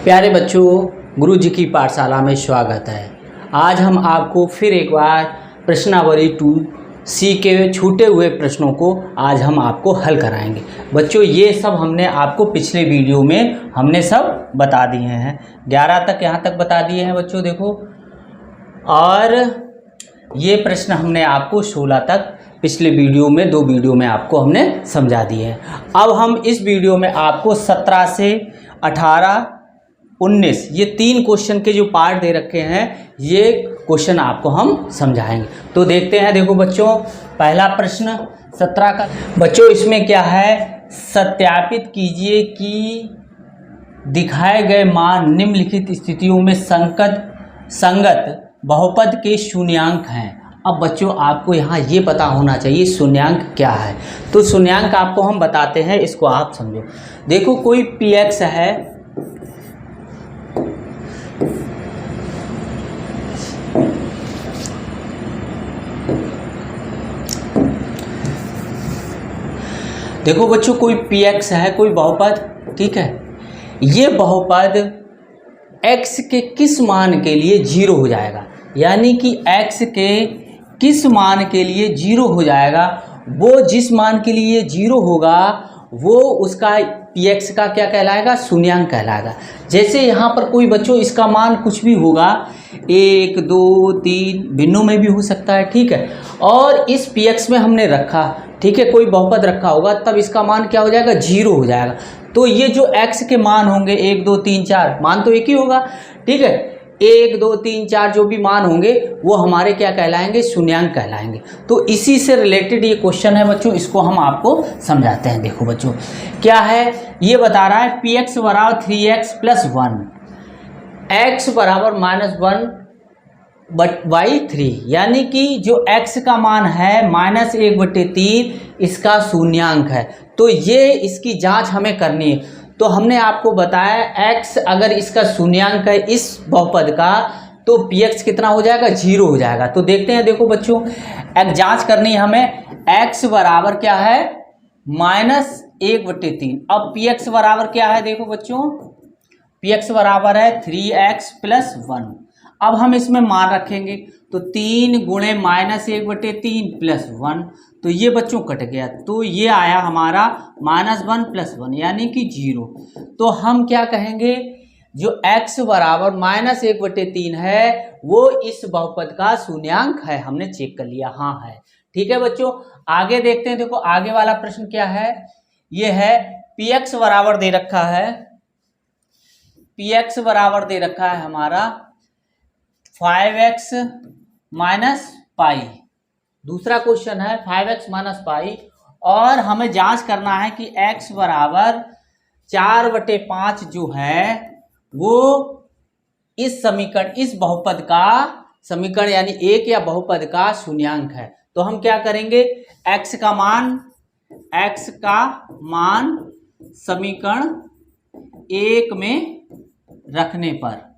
प्यारे बच्चों, गुरु जी की पाठशाला में स्वागत है। आज हम आपको फिर एक बार प्रश्नावली 2C के छूटे हुए प्रश्नों को आज हम आपको हल कराएंगे। बच्चों, ये सब हमने आपको पिछले वीडियो में हमने सब बता दिए हैं। 11 तक यहाँ तक बता दिए हैं बच्चों, देखो। और ये प्रश्न हमने आपको 16 तक पिछले वीडियो में 2 वीडियो में आपको हमने समझा दिए हैं। अब हम इस वीडियो में आपको 17 से 18, 19 ये 3 क्वेश्चन के जो पार्ट दे रखे हैं, ये क्वेश्चन आपको हम समझाएंगे। तो देखते हैं। देखो बच्चों, पहला प्रश्न 17 का बच्चों, इसमें क्या है, सत्यापित कीजिए कि दिखाए गए मान निम्नलिखित स्थितियों में संगत बहुपद के शून्यांक हैं। अब बच्चों, आपको यहाँ ये पता होना चाहिए शून्यांक क्या है। तो शून्यांक आपको हम बताते हैं, इसको आप समझो। देखो, कोई px है, देखो बच्चों, कोई px है, कोई बहुपद, ठीक है। ये बहुपद x के किस मान के लिए 0 हो जाएगा, यानी कि x के किस मान के लिए 0 हो जाएगा, वो जिस मान के लिए 0 होगा वो उसका px का क्या कहलाएगा, शून्यांक कहलाएगा। जैसे यहाँ पर कोई बच्चों इसका मान कुछ भी होगा, 1, 2, 3 भिन्नों में भी हो सकता है, ठीक है। और इस px में हमने रखा, ठीक है, कोई बहुपद रखा होगा, तब इसका मान क्या हो जाएगा, 0 हो जाएगा। तो ये जो x के मान होंगे 1, 2, 3, 4 मान तो एक ही होगा, ठीक है। 1, 2, 3, 4 जो भी मान होंगे वो हमारे क्या कहलाएंगे, शून्यांक कहलाएंगे। तो इसी से रिलेटेड ये क्वेश्चन है बच्चों, इसको हम आपको समझाते हैं। देखो बच्चों, क्या है, ये बता रहा है px बराबर 3x + 1, x बराबर -1/3, यानी कि जो x का मान है -1/3 इसका शून्यांक है। तो ये इसकी जांच हमें करनी है। तो हमने आपको बताया x अगर इसका शून्यांक है इस बहुपद का, तो px कितना हो जाएगा, 0 हो जाएगा। तो देखते हैं। देखो बच्चों, एक जांच करनी है हमें। x बराबर क्या है, -1/3। अब px बराबर क्या है, देखो बच्चों, px बराबर है 3x + 1। अब हम इसमें मान रखेंगे, तो 3 गुणे -1/3 + 1, तो ये बच्चों कट गया, तो ये आया हमारा -1 + 1 यानी कि 0। तो हम क्या कहेंगे, जो x बराबर -1/3 है वो इस बहुपद का शून्यांक है। हमने चेक कर लिया, हाँ है, ठीक है बच्चों। आगे देखते हैं। देखो, आगे वाला प्रश्न क्या है, ये है px बराबर दे रखा है, px बराबर दे रखा है हमारा 5x - पाई। दूसरा क्वेश्चन है 5x - पाई, और हमें जांच करना है कि x बराबर 4/5 जो है वो इस समीकरण, इस बहुपद का समीकरण यानी एक या बहुपद का शून्यांक है। तो हम क्या करेंगे, x का मान समीकरण 1 में रखने पर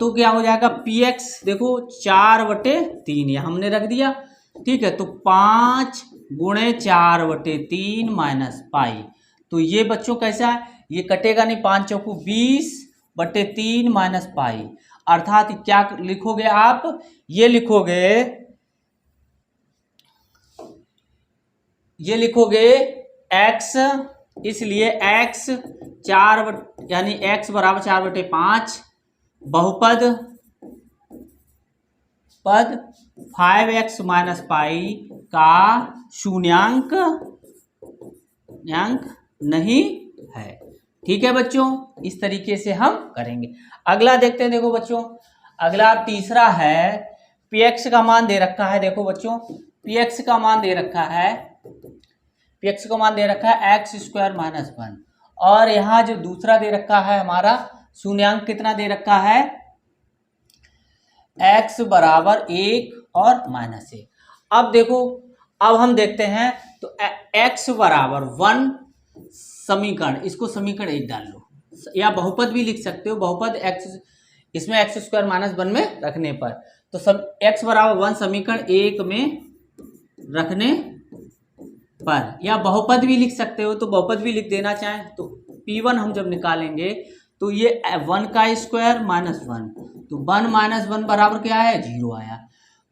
तो क्या हो जाएगा, px देखो 4/3 ये हमने रख दिया, ठीक है। तो 5 गुणे 4/3 - पाई, तो ये बच्चों कैसा है, ये कटेगा नहीं, 5 चौकू 20/3 - पाई, अर्थात क्या लिखोगे आप, ये लिखोगे x, इसलिए x 4 यानी x बराबर 4/5 बहुपद 5x - पाई का शून्यांक नहीं है, ठीक है बच्चों। इस तरीके से हम करेंगे। अगला देखते हैं। देखो बच्चों, अगला तीसरा है, px का मान दे रखा है। देखो बच्चों, px का मान दे रखा है x² - 1, और यहाँ जो दूसरा दे रखा है हमारा शून्यांक कितना दे रखा है, x बराबर 1 और -1। अब देखो, अब हम देखते हैं। तो x बराबर 1 समीकरण, इसको समीकरण 1 डाल लो, या बहुपद भी लिख सकते हो, बहुपद x, इसमें x² - 1 में रखने पर, तो x बराबर 1 समीकरण 1 में रखने पर, या बहुपद भी लिख सकते हो, तो बहुपद भी लिख देना चाहें तो P1 हम जब निकालेंगे तो ये 1 का स्क्वायर माइनस 1, तो 1 माइनस 1 बराबर क्या है, 0 आया।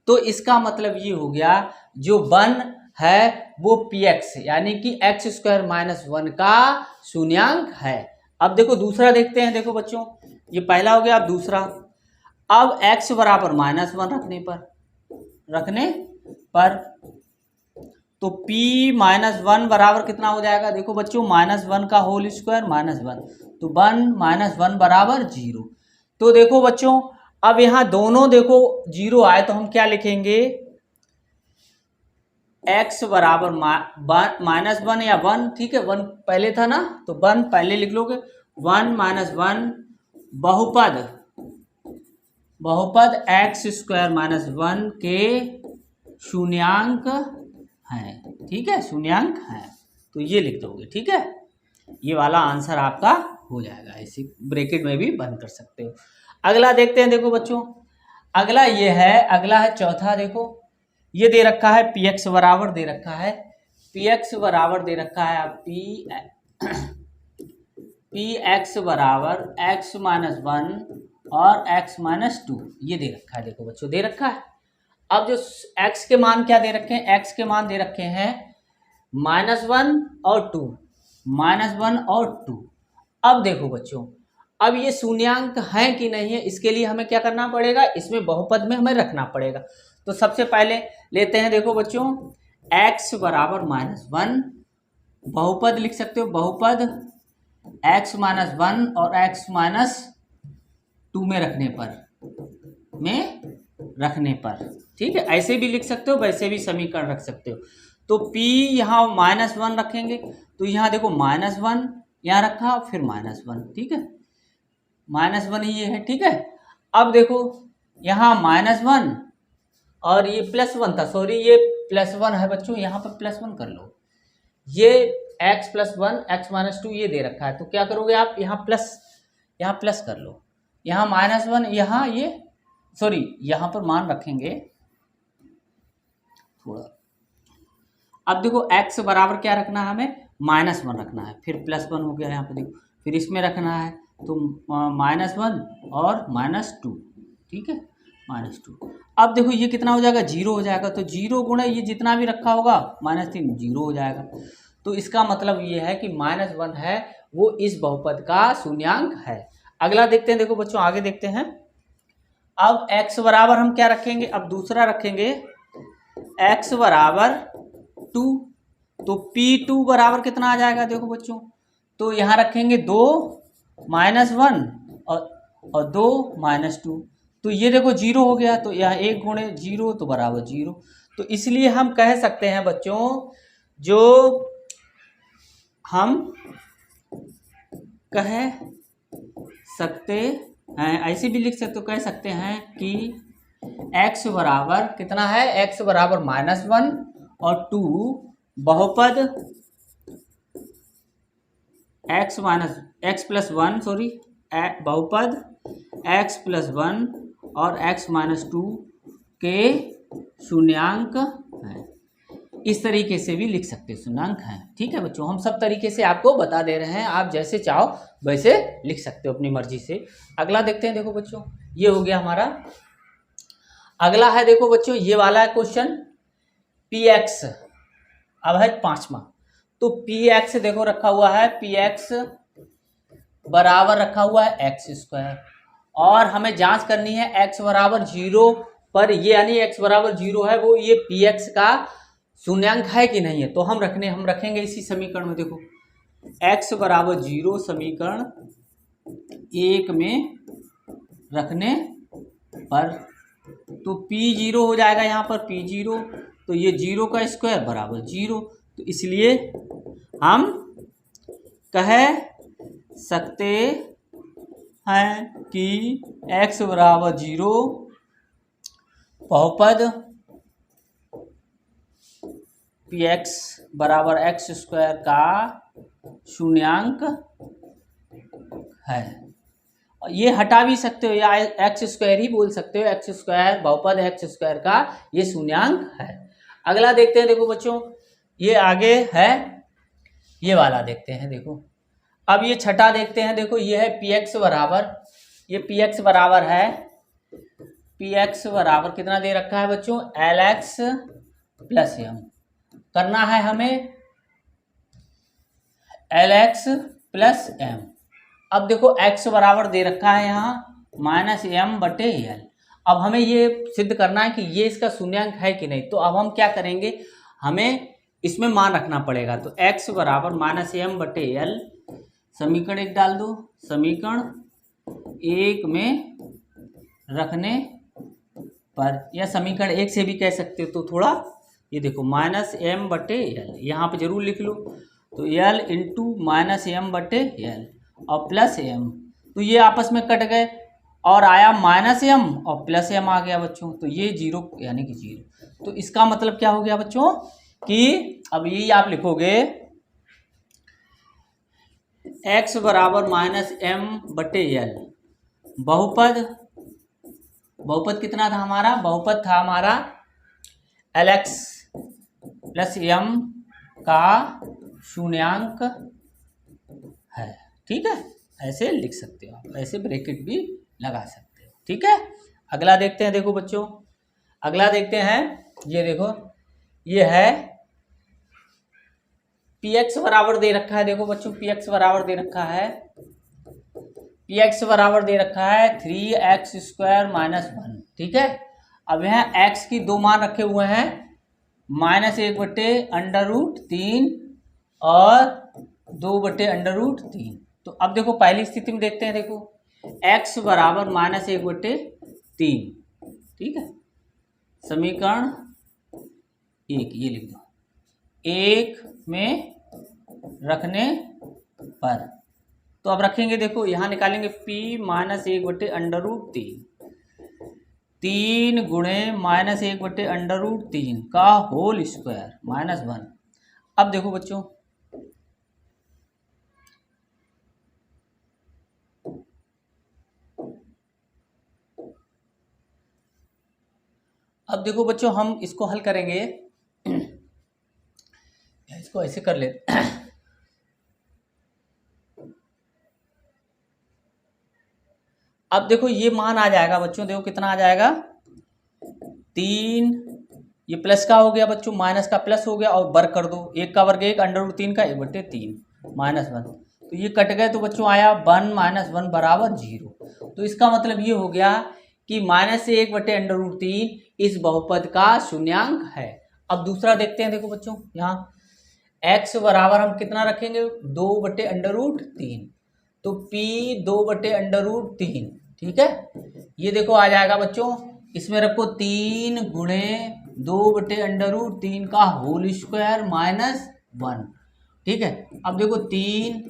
तो इसका मतलब ये हो गया जो 1 है वो px यानी कि x स्क्वायर माइनस 1 का शून्यांक है। अब देखो दूसरा देखते हैं। देखो बच्चों ये पहला हो गया, अब दूसरा। अब x बराबर माइनस 1 रखने पर तो p माइनस 1 बराबर कितना हो जाएगा, देखो बच्चों माइनस 1 का होल स्क्वायर माइनस 1, तो 1 माइनस 1 बराबर 0। तो देखो बच्चों अब यहाँ दोनों देखो 0 आए तो हम क्या लिखेंगे, x बराबर माइनस 1 या 1, ठीक है 1 पहले था ना तो 1 पहले लिख लोगे, 1 माइनस 1 बहुपद x स्क्वायर माइनस 1 के शून्यांक है, ठीक है शून्यांक है, तो ये लिख दोगे, ठीक है। ये वाला आंसर आपका हो जाएगा, इसी ब्रैकेट में भी बंद कर सकते हो। अगला देखते हैं। देखो बच्चों अगला ये है, अगला है चौथा। देखो ये दे रखा है px बराबर दे रखा है, px बराबर दे रखा है आप px बराबर x माइनस 1 और x माइनस 2 ये दे रखा है। देखो बच्चों दे रखा है। अब जो x के मान क्या दे रखे हैं, x के मान दे रखे हैं माइनस 1 और 2, माइनस 1 और 2। अब देखो बच्चों अब ये शून्यांक है कि नहीं है, इसके लिए हमें क्या करना पड़ेगा, इसमें बहुपद में हमें रखना पड़ेगा। तो सबसे पहले लेते हैं। देखो बच्चों x बराबर माइनस 1, बहुपद लिख सकते हो, बहुपद x माइनस 1 और x माइनस 2 में रखने पर, ठीक है ऐसे भी लिख सकते हो, वैसे भी समीकरण रख सकते हो। तो p यहाँ माइनस 1 रखेंगे तो यहाँ देखो माइनस 1 यहाँ रखा फिर माइनस 1, ठीक है माइनस 1 ये है, ठीक है। अब देखो यहाँ माइनस 1 और ये प्लस 1 था, सॉरी ये प्लस 1 है बच्चों, यहाँ पर प्लस 1 कर लो। ये x प्लस 1 x माइनस 2 ये दे रखा है, तो क्या करोगे आप यहाँ प्लस कर लो, यहाँ माइनस 1 यहाँ ये सॉरी यहाँ पर मान रखेंगे थोड़ा। अब देखो x बराबर क्या रखना है हमें, माइनस 1 रखना है, फिर प्लस 1 हो गया यहाँ पे देखो, फिर इसमें रखना है तो माइनस 1 और माइनस 2, ठीक है माइनस 2। अब देखो ये कितना हो जाएगा, 0 हो जाएगा, तो 0 गुणा ये जितना भी रखा होगा माइनस 3 0 हो जाएगा। तो इसका मतलब ये है कि माइनस 1 है वो इस बहुपद का शून्यांक है। अगला देखते हैं। देखो बच्चों आगे देखते हैं। अब x बराबर हम क्या रखेंगे, अब दूसरा रखेंगे x बराबर 2, तो p2 बराबर कितना आ जाएगा, देखो बच्चों तो यहाँ रखेंगे 2 माइनस 1 और 2 माइनस 2, तो ये देखो 0 हो गया, तो यहाँ 1 गुणे 0 तो बराबर 0। तो इसलिए हम कह सकते हैं बच्चों, जो हम कह सकते हैं ऐसे भी लिख सकते हो, कह सकते हैं कि x बराबर कितना है, x बराबर माइनस 1 और 2 बहुपद x minus x plus 1 sorry बहुपद x प्लस 1 और x माइनस 2 के शून्यांक है। इस तरीके से भी लिख सकते हैं, शून्यांक है, ठीक है बच्चों। हम सब तरीके से आपको बता दे रहे हैं, आप जैसे चाहो वैसे लिख सकते हो अपनी मर्जी से। अगला देखते हैं। देखो बच्चों ये हो गया हमारा। अगला है देखो बच्चों ये वाला है क्वेश्चन px, अब है 5वां। तो px देखो रखा हुआ है, px बराबर रखा हुआ है एक्स स्क्वायर, और हमें जांच करनी है x बराबर 0 पर, ये यानी x बराबर 0 है वो ये px का शून्यांक है कि नहीं है। तो हम रखेंगे इसी समीकरण में। देखो x बराबर 0 समीकरण 1 में रखने पर तो p0 हो जाएगा, यहाँ पर p0 तो ये 0 का स्क्वायर बराबर 0, तो इसलिए हम कह सकते हैं कि x बराबर 0 बहुपद px बराबर x स्क्वायर का शून्यांक है। ये हटा भी सकते हो या एक्स स्क्वायर ही बोल सकते हो, एक्स स्क्वायर बहुपद एक्स स्क्वायर का ये शून्यांक है। अगला देखते हैं। देखो बच्चों ये आगे है, ये वाला देखते हैं। देखो अब ये छठा देखते हैं, देखो ये है पी एक्स बराबर, ये पी एक्स बराबर है, पी एक्स बराबर कितना दे रखा है बच्चों, एल एक्स प्लस एम। करना है हमें एल एक्स प्लस एम। अब देखो x बराबर दे रखा है यहाँ माइनस एम बटे एल। अब हमें ये सिद्ध करना है कि ये इसका शून्यांक है कि नहीं। तो अब हम क्या करेंगे, हमें इसमें मान रखना पड़ेगा। तो x बराबर माइनस एम बटे एल, समीकरण एक डाल दो, समीकरण एक में रखने पर, या समीकरण एक से भी कह सकते हो तो थोड़ा, ये देखो माइनस एम बटे एल यहाँ पे जरूर लिख लो। तो एल इंटू माइनस एम बटे एल और प्लस एम, तो ये आपस में कट गए और आया माइनस एम और प्लस एम आ गया बच्चों। तो ये जीरो यानी कि जीरो। तो इसका मतलब क्या हो गया बच्चों कि अब यही आप लिखोगे x बराबर माइनस एम बटे एल, बहुपद, बहुपद कितना था हमारा, बहुपद था हमारा एल एक्स प्लस एम का शून्यांक है। ठीक है, ऐसे लिख सकते हो आप, ऐसे ब्रैकेट भी लगा सकते हो। ठीक है, अगला देखते हैं। देखो बच्चों अगला देखते हैं, ये देखो ये है पी एक्स बराबर दे रखा है। देखो बच्चों पी एक्स बराबर दे रखा है, पी एक्स बराबर दे रखा है 3x स्क्वायर माइनस 1। ठीक है, अब यहाँ x की दो मान रखे हुए हैं, माइनस 1 बटे अंडर रूट 3 और 2 बटे अंडर रूट 3। तो अब देखो पहली स्थिति में देखते हैं, देखो x बराबर माइनस 1 बटे 3। ठीक है, समीकरण एक ये लिख दो, एक में रखने पर। तो अब रखेंगे, देखो यहाँ निकालेंगे p माइनस 1 बटे अंडर रूट 3 गुणे माइनस 1 बटे अंडर रूट 3 का होल स्क्वायर माइनस 1। अब देखो बच्चों हम इसको हल करेंगे, इसको ऐसे कर लेते। अब देखो ये मान आ जाएगा बच्चों, देखो कितना आ जाएगा 3, ये प्लस का हो गया बच्चों, माइनस का प्लस हो गया और वर्ग कर दो, एक का वर्ग 1 अंडर रूट 3 का 1 बटे 3 माइनस 1। तो ये कट गए तो बच्चों आया 1 माइनस 1 बराबर 0। तो इसका मतलब ये हो गया कि माइनस 1 बटे अंडर रूट 3 इस बहुपद का शून्यांक है। अब दूसरा देखते हैं, देखो बच्चों यहाँ x बराबर हम कितना रखेंगे 2 बटे अंडर रूट 3, तो p 2 बटे अंडर रूट 3। ठीक है, ये देखो आ जाएगा बच्चों, इसमें रखो 3 गुणे 2 बटे अंडर रूट 3 का होल स्क्वायर माइनस 1। ठीक है, अब देखो 3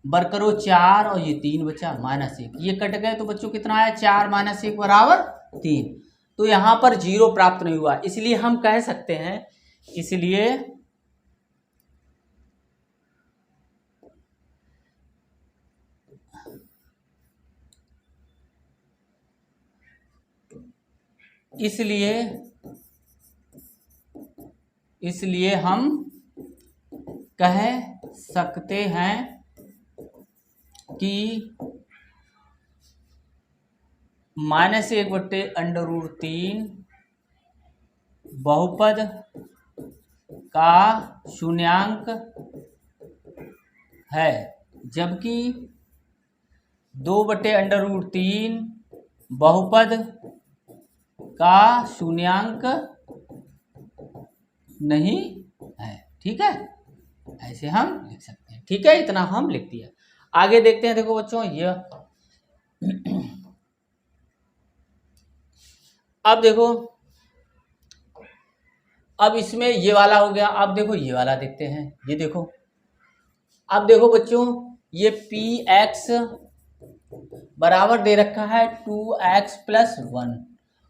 वर्ग करो 4 और ये 3 बचा माइनस 1, ये कट गए तो बच्चों कितना आया 4 माइनस 1 बराबर 3। तो यहाँ पर 0 प्राप्त नहीं हुआ, इसलिए हम कह सकते हैं, इसलिए हम कह सकते हैं कि माइनस 1 बटे अंडर रूट 3 बहुपद का शून्यांक है, जबकि 2 बटे अंडर रूट 3 बहुपद का शून्यांक नहीं है। ठीक है, ऐसे हम लिख सकते हैं। ठीक है, इतना हम लिख दिया। आगे देखते हैं, देखो बच्चों ये अब देखो, अब इसमें ये वाला हो गया। अब देखो ये वाला देखते हैं, ये देखो, अब देखो बच्चों ये पी एक्स बराबर दे रखा है 2x प्लस 1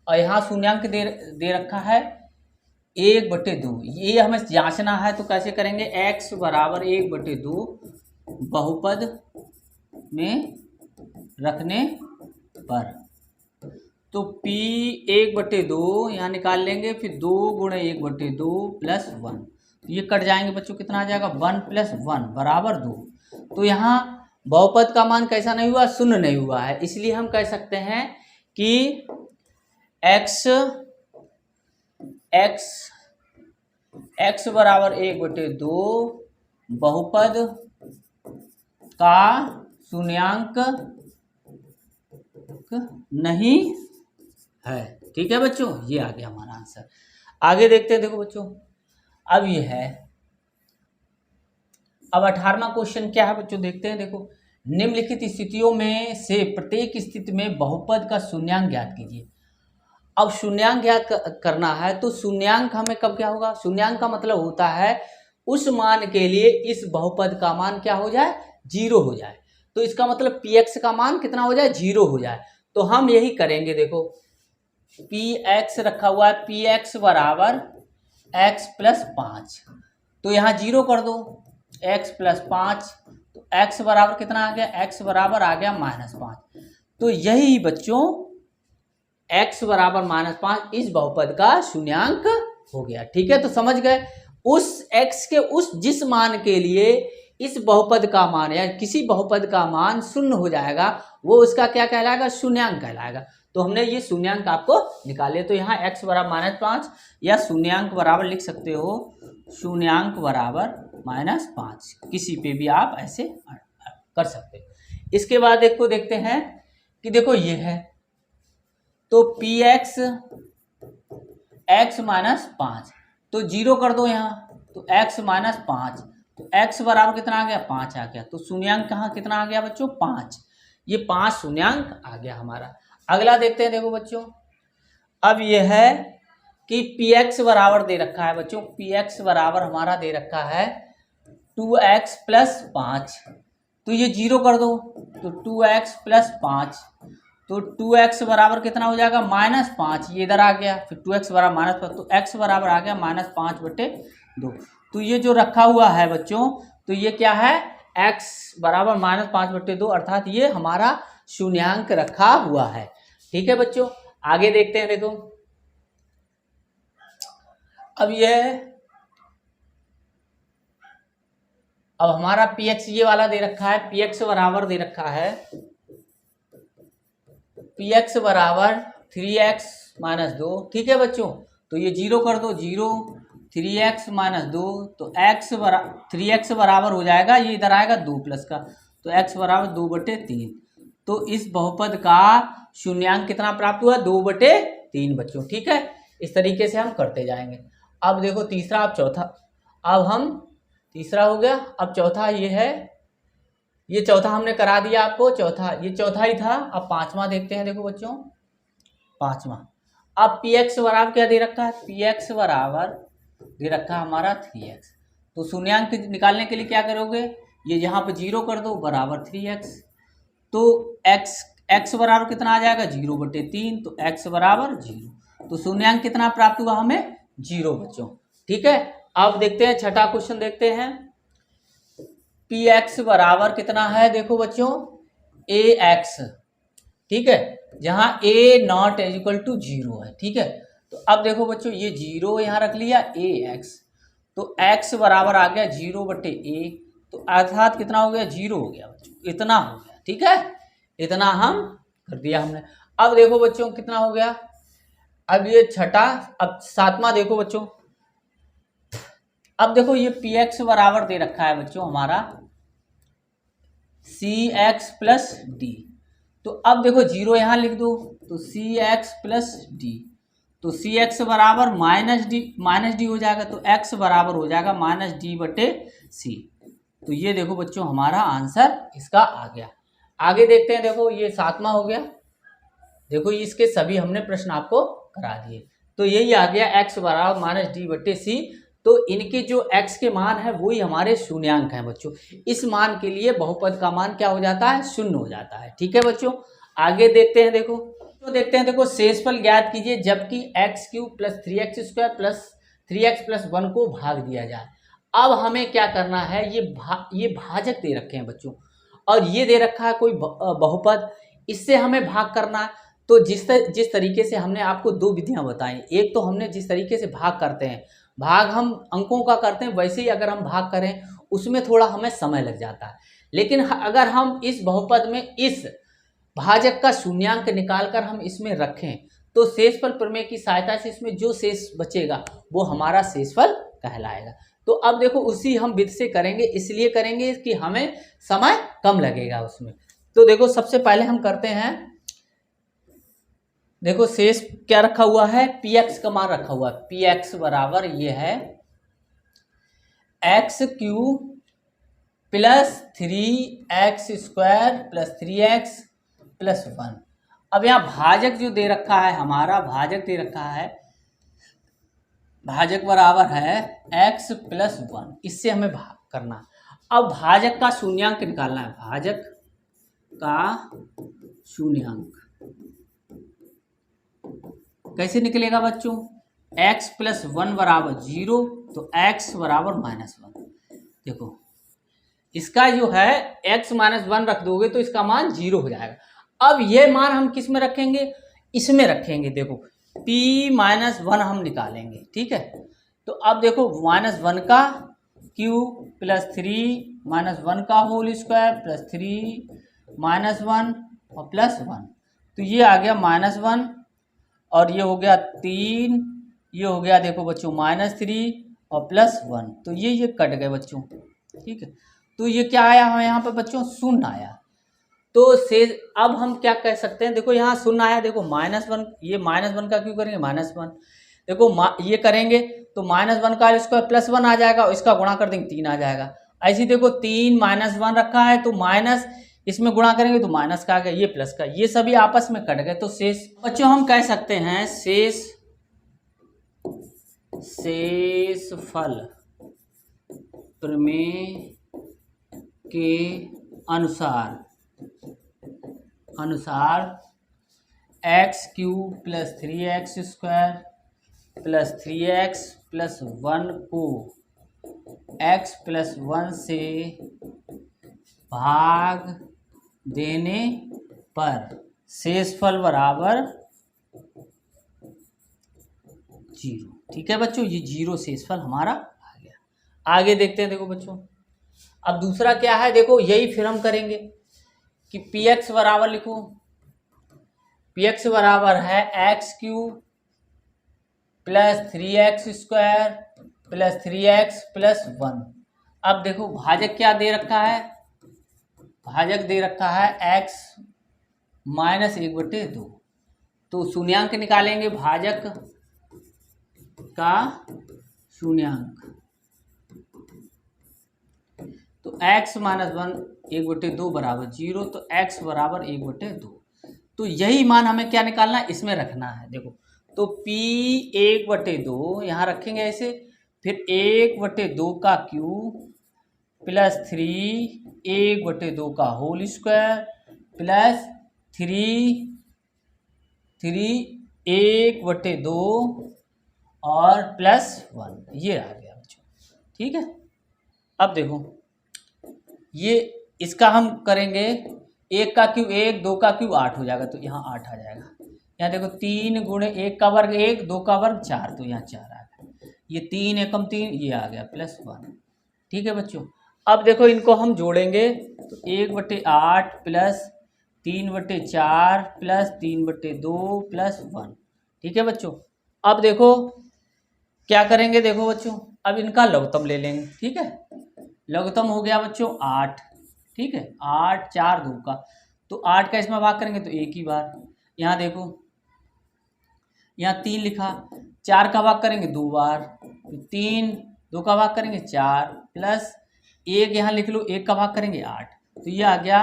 और यहाँ शून्यांक दे रखा है 1 बटे 2। ये हमें जांचना है, तो कैसे करेंगे, x बराबर 1 बटे 2 बहुपद में रखने पर। तो p 1 बटे 2 यहाँ निकाल लेंगे, फिर 2 गुणे 1 बटे 2 प्लस 1, तो ये कट जाएंगे बच्चों, कितना आ जाएगा 1 प्लस 1 बराबर 2। तो यहाँ बहुपद का मान कैसा नहीं हुआ, शून्य नहीं हुआ है, इसलिए हम कह सकते हैं कि x बराबर 1/2 बहुपद का शून्यांक नहीं है। ठीक है बच्चों, ये आ गया हमारा आंसर। आगे देखते हैं, देखो बच्चों अब ये है, अब 18वां क्वेश्चन क्या है बच्चों, देखते हैं। देखो, निम्नलिखित स्थितियों में से प्रत्येक स्थिति में बहुपद का शून्यांक ज्ञात कीजिए। अब शून्यांक ज्ञात करना है तो शून्यांक हमें कब क्या होगा, शून्यांक का मतलब होता है उस मान के लिए इस बहुपद का मान क्या हो जाए, 0 हो जाए। तो इसका मतलब px का मान कितना हो जाए, 0 हो जाए। तो हम यही करेंगे, देखो px रखा हुआ है, px बराबर x प्लस 5, तो यहाँ 0 कर दो, x प्लस 5, तो x बराबर कितना आ गया, x बराबर आ गया -5। तो यही बच्चों x बराबर -5 इस बहुपद का शून्यांक हो गया। ठीक है, तो समझ गए, उस x के उस जिस मान के लिए इस बहुपद का मान या किसी बहुपद का मान शून्य हो जाएगा वो उसका क्या कहलाएगा, शून्यांक कहलाएगा। तो हमने ये शून्यांक आपको निकाले, तो यहाँ x बराबर -5 या शून्यांक बराबर लिख सकते हो, शून्यांक बराबर -5, किसी पे भी आप ऐसे कर सकते हो। इसके बाद देखो, देखते हैं कि देखो ये है, तो px x -5, तो 0 कर दो यहाँ, तो x -5, तो x बराबर कितना आ गया, 5 आ गया। तो शून्यांक कहाँ कितना आ गया बच्चों, 5, ये 5 शून्यांक आ गया हमारा। अगला देखते हैं, देखो बच्चों अब ये है कि px बराबर दे रखा है बच्चों, px बराबर हमारा दे रखा है 2x प्लस 5, तो ये 0 कर दो, तो 2x प्लस 5, तो 2x बराबर कितना हो जाएगा, -5, ये इधर आ गया, फिर 2x बराबर -5, तो x बराबर आ गया -5/2। तो ये जो रखा हुआ है बच्चों, तो ये क्या है, x बराबर -5/2, अर्थात ये हमारा शून्यांक रखा हुआ है। ठीक है बच्चों, आगे देखते हैं। देखो अब ये अब हमारा px ये वाला दे रखा है, px बराबर दे रखा है, px बराबर 3x - 2। ठीक है बच्चों, तो ये 0 कर दो, 0, 3x - 2, तो x बराबर 3x बराबर हो जाएगा, ये इधर आएगा 2 प्लस का, तो x बराबर 2/3। तो इस बहुपद का शून्यांक कितना प्राप्त हुआ, 2/3 बच्चों। ठीक है, इस तरीके से हम करते जाएंगे। अब देखो तीसरा, अब चौथा, अब हम तीसरा हो गया, अब चौथा ये है, ये चौथा हमने करा दिया आपको, चौथा ये चौथा ही था। अब पांचवा देखते हैं। देखो बच्चों पांचवा, अब px बराबर क्या दे रखा है, px बराबर दे रखा है हमारा 3x। तो शून्यांक निकालने के लिए क्या करोगे, ये यहाँ पे 0 कर दो, बराबर 3x, तो x बराबर कितना आ जाएगा, 0/3, तो x बराबर 0। तो शून्यांक कितना प्राप्त हुआ हमें, 0 बच्चों। ठीक है, अब देखते हैं छठा क्वेश्चन, देखते हैं px बराबर कितना है, देखो बच्चों ax। ठीक है, जहां a नॉट इक्वल टू 0 है। ठीक है, तो अब देखो बच्चों ये 0 यहाँ रख लिया, ax, तो x बराबर आ गया 0/a, तो अर्थात कितना हो गया, 0 हो गया बच्चों, इतना हो गया। ठीक है, इतना हम कर दिया हमने। अब देखो बच्चों कितना हो गया, अब ये छठा, अब सातवां देखो बच्चों, अब देखो ये px बराबर दे रखा है बच्चों हमारा cx प्लस d। तो अब देखो 0 यहाँ लिख दो, तो cx प्लस d, तो cx बराबर -d हो जाएगा, तो x बराबर हो जाएगा -d/c। तो ये देखो बच्चों हमारा आंसर इसका आ गया। आगे देखते हैं, देखो ये सातवां हो गया, देखो इसके सभी हमने प्रश्न आपको करा दिए। तो यही आ गया x बराबर -d/c। तो इनके जो x के मान है वही हमारे शून्यांक हैं बच्चों। इस मान के लिए बहुपद का मान क्या हो जाता है, 0 हो जाता है। ठीक है बच्चों, आगे देखते हैं। देखो तो देखते हैं, देखो शेषफल ज्ञात कीजिए जबकि x³ + 3x² + 3x + 1 को भाग दिया जाए। अब हमें क्या करना है, ये भाजक दे रखे हैं बच्चों, और ये दे रखा है कोई बहुपद, इससे हमें भाग करना है। तो जिस तरीके से हमने आपको दो विधियां बताई, एक तो हमने जिस तरीके से भाग करते हैं, भाग हम अंकों का करते हैं, वैसे ही अगर हम भाग करें उसमें थोड़ा हमें समय लग जाता है। लेकिन अगर हम इस बहुपद में इस भाजक का शून्यांक निकालकर हम इसमें रखें तो शेषफल प्रमेय की सहायता से इसमें जो शेष बचेगा वो हमारा शेषफल कहलाएगा। तो अब देखो उसी हम विधि से करेंगे, इसलिए करेंगे कि हमें समय कम लगेगा उसमें। तो देखो सबसे पहले हम करते हैं, देखो शेष क्या रखा हुआ है, px का मान रखा हुआ है। px बराबर ये है x Q plus 3x square plus 3x plus 1। अब यहाँ भाजक जो दे रखा है, हमारा भाजक दे रखा है, भाजक बराबर है x प्लस 1, इससे हमें भाग करना। अब भाजक का शून्यांक निकालना है, भाजक का शून्यांक कैसे निकलेगा बच्चों, x प्लस 1 बराबर 0, तो x बराबर -1। देखो इसका जो है x -1 रख दोगे तो इसका मान 0 हो जाएगा। अब ये मान हम किस में रखेंगे, इसमें रखेंगे। देखो p-1 हम निकालेंगे, ठीक है। तो अब देखो -1 का क्यूब प्लस 3 -1 का होल स्क्वायर प्लस 3 -1 और प्लस 1, तो ये आ गया -1 और ये हो गया 3, ये हो गया देखो बच्चों -3 और प्लस 1, तो ये कट गए बच्चों, ठीक है। तो ये क्या आया हमें यहाँ पे बच्चों, शून्य आया। तो शेष अब हम क्या कह सकते हैं, देखो यहाँ शून्य आया, देखो -1, ये -1 का क्यों करेंगे, -1, देखो ये करेंगे तो -1 का स्क्वायर प्लस 1 आ जाएगा और इसका गुणा कर देंगे 3 आ जाएगा। ऐसे देखो 3 -1 रखा है तो माइनस इसमें गुणा करेंगे तो माइनस का आ गया, ये प्लस का, ये सभी आपस में कट गए। तो शेष बच्चों हम कह सकते हैं शेषफल प्रमेय के अनुसार x cube plus 3x square plus 3x plus 1 को x प्लस 1 से भाग देने पर शेषफल बराबर 0। ठीक है बच्चों, ये 0 शेषफल हमारा आ गया। आगे देखते हैं, देखो बच्चों अब दूसरा क्या है, देखो यही फिर हम करेंगे कि px बराबर लिखो, px बराबर है x cube plus 3x square plus 3x plus 1। अब देखो भाजक क्या दे रखा है, भाजक दे रखा है x -1/2, तो शून्यांक निकालेंगे, भाजक का शून्यांक, तो x -1/2 बराबर 0, तो x बराबर 1/2। तो यही मान हमें क्या निकालना है, इसमें रखना है। देखो तो p 1/2 यहाँ रखेंगे ऐसे, फिर 1/2 का क्यूब प्लस 3 1/2 का होल स्क्वायर प्लस 3 1/2 और प्लस 1, ये आ गया बच्चों, ठीक है। अब देखो ये इसका हम करेंगे, 1 का क्यूब 1, 2 का क्यूब 8 हो जाएगा, तो यहाँ 8 आ जाएगा। यहाँ देखो 3 गुणे 1 का वर्ग 1, 2 का वर्ग 4, तो यहाँ 4 आ गया। ये 3 एकम 3, ये आ गया प्लस 1, ठीक है बच्चों। अब देखो इनको हम जोड़ेंगे तो 1/8 प्लस 3/4 प्लस 3/2 प्लस 1, ठीक है बच्चों। अब देखो क्या करेंगे, देखो बच्चों अब इनका लघुत्तम ले लेंगे, ठीक है। लघुत्तम हो गया बच्चों 8, ठीक है, 8 4 2 का, तो 8 का इसमें भाग करेंगे तो एक ही बार। यहाँ देखो यहाँ 3 लिखा, 4 का भाग करेंगे 2 बार, 3 2 का भाग करेंगे 4 प्लस 1 यहाँ लिख लो, 1 का भाग करेंगे 8, तो ये आ गया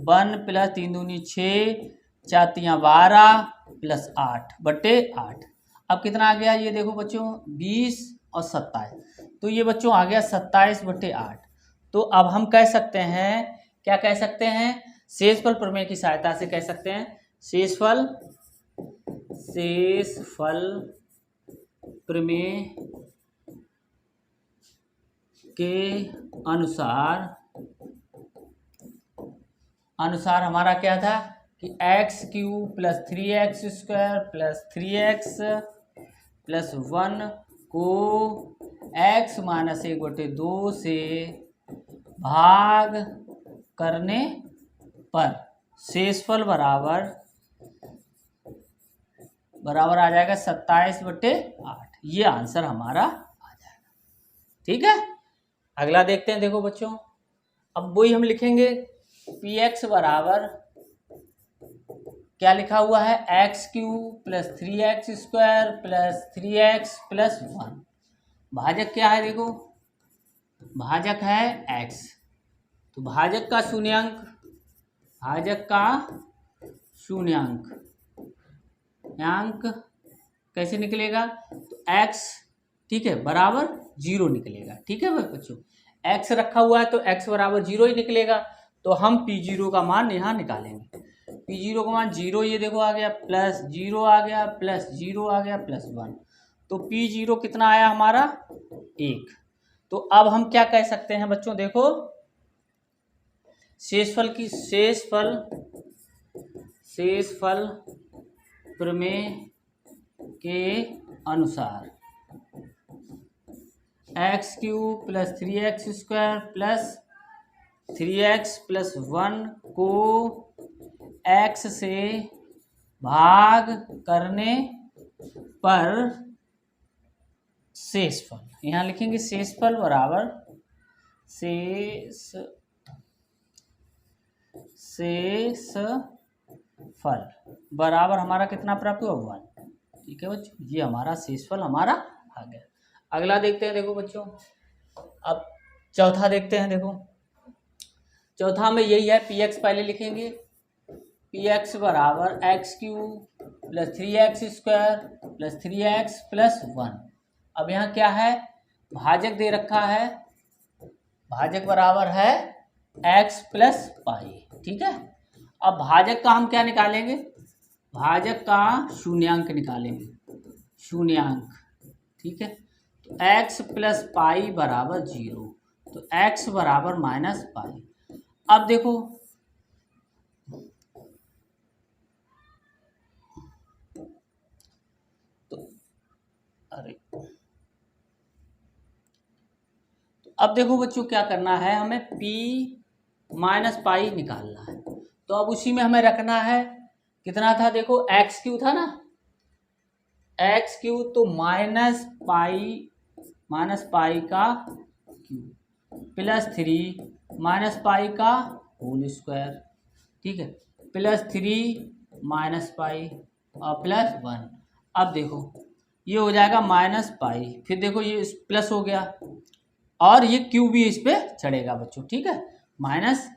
1 प्लस 3 दूनी 6 4 3 12 प्लस 8/8। अब कितना आ गया, ये देखो बच्चों 20 और 27, तो ये बच्चों आ गया 27/8। तो अब हम कह सकते हैं, क्या कह सकते हैं, शेषफल प्रमेय की सहायता से कह सकते हैं, शेषफल प्रमेय के अनुसार हमारा क्या था कि x cube plus 3x square plus 3x plus 1 को x -1/2 से भाग करने पर शेषफल बराबर आ जाएगा 27/8। ये आंसर हमारा आ जाएगा। ठीक है, अगला देखते हैं। देखो बच्चों, अब वही हम लिखेंगे px बराबर क्या लिखा हुआ है, x³ + 3x² + 3x + 1। भाजक क्या है, देखो भाजक है x, तो भाजक का शून्यांक कैसे निकलेगा, तो x, ठीक है, बराबर 0 निकलेगा। ठीक है बच्चों, x रखा हुआ है तो x बराबर 0 ही निकलेगा। तो हम p0 का मान यहाँ निकालेंगे। p0 का मान 0, ये देखो आ गया, +0 आ गया, +0 आ गया, +1। तो p0 कितना आया हमारा, 1। तो अब हम क्या कह सकते हैं बच्चों, देखो शेषफल प्रमेय के अनुसार x³ + 3x² + 3x + 1 को x से भाग करने पर शेषफल, यहाँ लिखेंगे शेषफल बराबर शेषफल बराबर हमारा कितना प्राप्त हुआ, 1। ठीक है बच्चों, ये हमारा शेषफल हमारा आ गया। अगला देखते हैं। देखो बच्चों, अब चौथा देखते हैं। देखो चौथा में यही है, px पहले लिखेंगे, px बराबर x³ + 3x² + 3x + 1। अब यहाँ क्या है, भाजक दे रखा है, भाजक बराबर है x + पाई। ठीक है, अब भाजक का हम क्या निकालेंगे, भाजक का शून्यांक निकालेंगे, शून्यांक। ठीक है, तो x + पाई बराबर 0, तो x बराबर -पाई। अब देखो अब देखो बच्चों, क्या करना है, हमें p - पाई निकालना है। तो अब उसी में हमें रखना है, कितना था, देखो x³ था ना, x³ तो -पाई का क्यूब +3 -पाई का होल स्क्वायर। ठीक है, +3 - पाई और +1। अब देखो ये हो जाएगा -पाई, फिर देखो ये प्लस हो गया और ये क्यू भी इस पे चढ़ेगा बच्चों। ठीक है, माइनस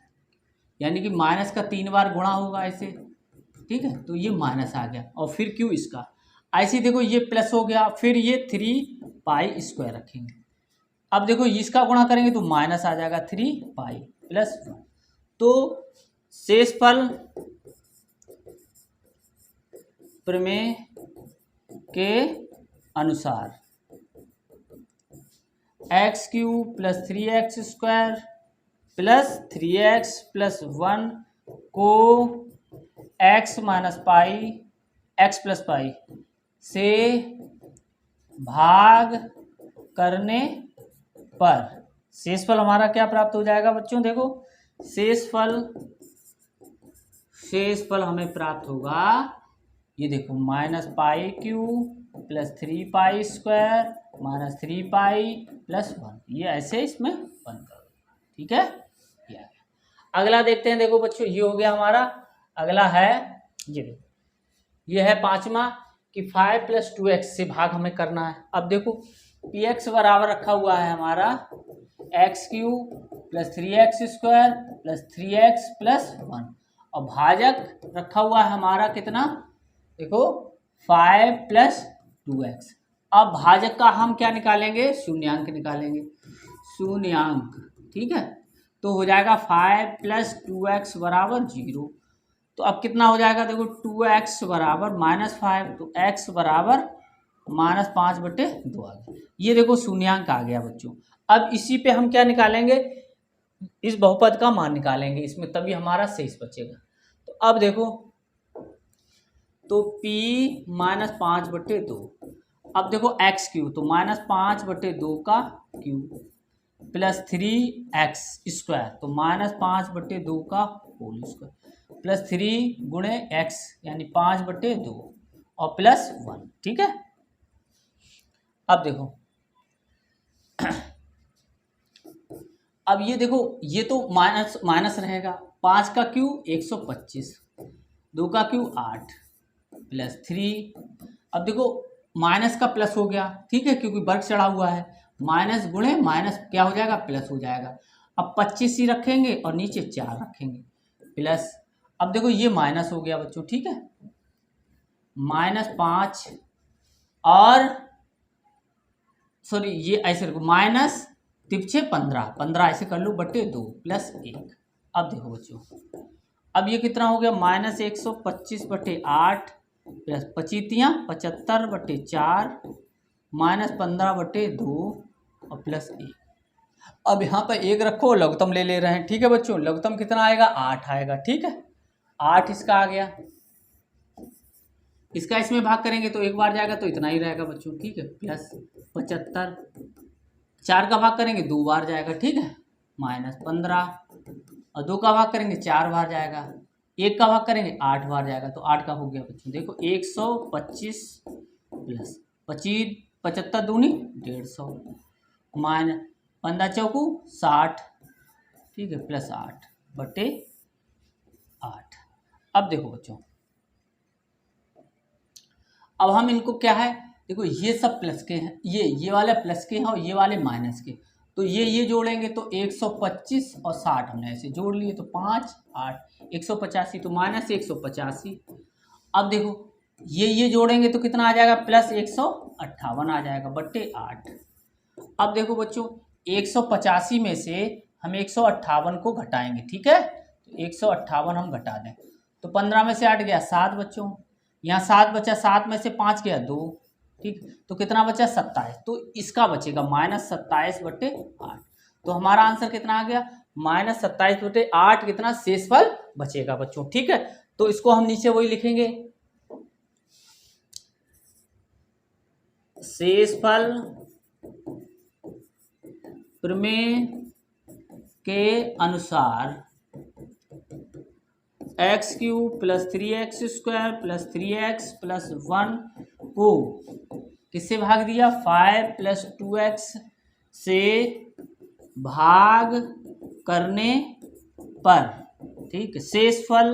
यानी कि माइनस का 3 बार गुणा होगा ऐसे। ठीक है, तो ये माइनस आ गया और फिर क्यू इसका, ऐसे देखो ये प्लस हो गया, फिर ये 3π² रखेंगे। अब देखो इसका गुणा करेंगे तो माइनस आ जाएगा, 3π + 1। तो शेषफल प्रमेय के अनुसार x³ + 3x² + 3x + 1 को x + पाई से भाग करने पर शेषफल हमारा क्या प्राप्त हो जाएगा बच्चों, देखो शेषफल हमें प्राप्त होगा, ये देखो -π³ + 3π² - 3π + 1, ये ऐसे इसमें बन कर। ठीक है, ये आ गया। अगला देखते हैं। देखो बच्चों, ये हो गया हमारा। अगला है ये है पांचवा कि 5 + 2x से भाग हमें करना है। अब देखो px बराबर रखा हुआ है हमारा x³ + 3x² + 3x + 1 और भाजक रखा हुआ है हमारा कितना, देखो 5 + 2x। अब भाजक का हम क्या निकालेंगे, शून्यांक निकालेंगे, शून्यांक। ठीक है, तो हो जाएगा 5 + 2x बराबर 0। तो अब कितना हो जाएगा, देखो 2x बराबर -5, तो x बराबर -5/2 आ गया। ये देखो शून्यांक आ गया बच्चों। अब इसी पे हम क्या निकालेंगे, इस बहुपद का मान निकालेंगे इसमें, तभी हमारा शेष बचेगा। तो अब देखो, तो p -5/2, अब देखो x³ तो -5/2 का क्यूब प्लस 3x² तो -5/2 का होल स्क्वायर प्लस 3 गुणे x यानी 5/2 और प्लस 1। ठीक है, अब देखो अब ये देखो, ये तो माइनस माइनस रहेगा, 5 का क्यूब 125, 2 का क्यूब 8 प्लस 3। अब देखो माइनस का प्लस हो गया, ठीक है, क्योंकि वर्ग चढ़ा हुआ है, माइनस गुणे माइनस क्या हो जाएगा, प्लस हो जाएगा। अब 25 ही रखेंगे और नीचे 4 रखेंगे प्लस। अब देखो ये माइनस हो गया बच्चों, ठीक है, -5 और सॉरी ये ऐसे रखो माइनस तिरछे 15 ऐसे कर लो बटे 2 प्लस 1। अब देखो बच्चों, अब ये कितना हो गया, -125/8 प्लस 75/4 -15/2 और प्लस 1। अब यहाँ पर 1 रखो, लघुत्तम ले ले रहे हैं, ठीक है बच्चों, लघुत्तम कितना आएगा, 8 आएगा, ठीक है, 8 इसका आ गया, इसका इसमें भाग करेंगे तो 1 बार जाएगा तो इतना ही रहेगा बच्चों, ठीक है, प्लस 75, 4 का भाग करेंगे 2 बार जाएगा, ठीक है, -15 और 2 का भाग करेंगे 4 बार जाएगा, 1 का भाग करेंगे 8 बार जाएगा, तो 8 का हो गया बच्चों, देखो 125 प्लस 25 75 दूनी 150 माइनस 15 चौकू 60, ठीक है, प्लस 8/8। अब देखो बच्चों, अब हम इनको क्या है, देखो ये सब प्लस के हैं, ये वाले प्लस के हैं और ये वाले माइनस के, तो ये जोड़ेंगे तो 125 और 60 हमने ऐसे जोड़ लिए तो 5 8 185 तो -185। अब देखो ये जोड़ेंगे तो कितना आ जाएगा, +158 आ जाएगा बट्टे 8। अब देखो बच्चों 185 में से हम 158 को घटाएंगे, ठीक है, तो 158 हम घटा दें तो 15 में से 8 गया 7 बच्चों, यहाँ 7 बचा, 7 में से 5 गया 2, ठीक, तो कितना बचा 27, तो इसका बचेगा -27/8। तो हमारा आंसर कितना आ गया, -27/8 कितना शेषफल बचेगा बच्चों, ठीक है। तो इसको हम नीचे वही लिखेंगे, शेषफल प्रमेय के अनुसार x³ + 3x² + 3x + 1 को किससे भाग दिया, 5 + 2x से भाग करने पर, ठीक, शेषफल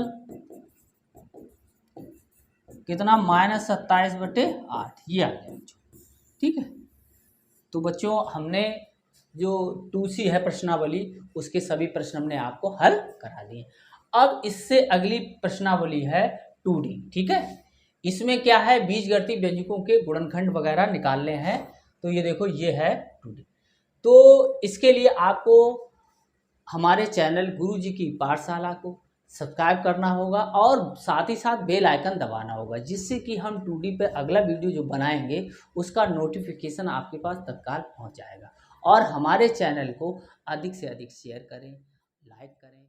कितना -27/8 ये आ गया बच्चों, ठीक है। तो बच्चों हमने जो 2C है प्रश्नावली, उसके सभी प्रश्न हमने आपको हल करा दिए। अब इससे अगली प्रश्नावली है 2D, ठीक है, इसमें क्या है, बीजगणितीय व्यंजकों के गुणनखंड वगैरह निकालने हैं। तो ये देखो ये है 2D। तो इसके लिए आपको हमारे चैनल गुरुजी की पाठशाला को सब्सक्राइब करना होगा और साथ ही साथ बेल आइकन दबाना होगा, जिससे कि हम 2D पे अगला वीडियो जो बनाएंगे उसका नोटिफिकेशन आपके पास तत्काल पहुंच जाएगा। और हमारे चैनल को अधिक से अधिक शेयर करें, लाइक करें।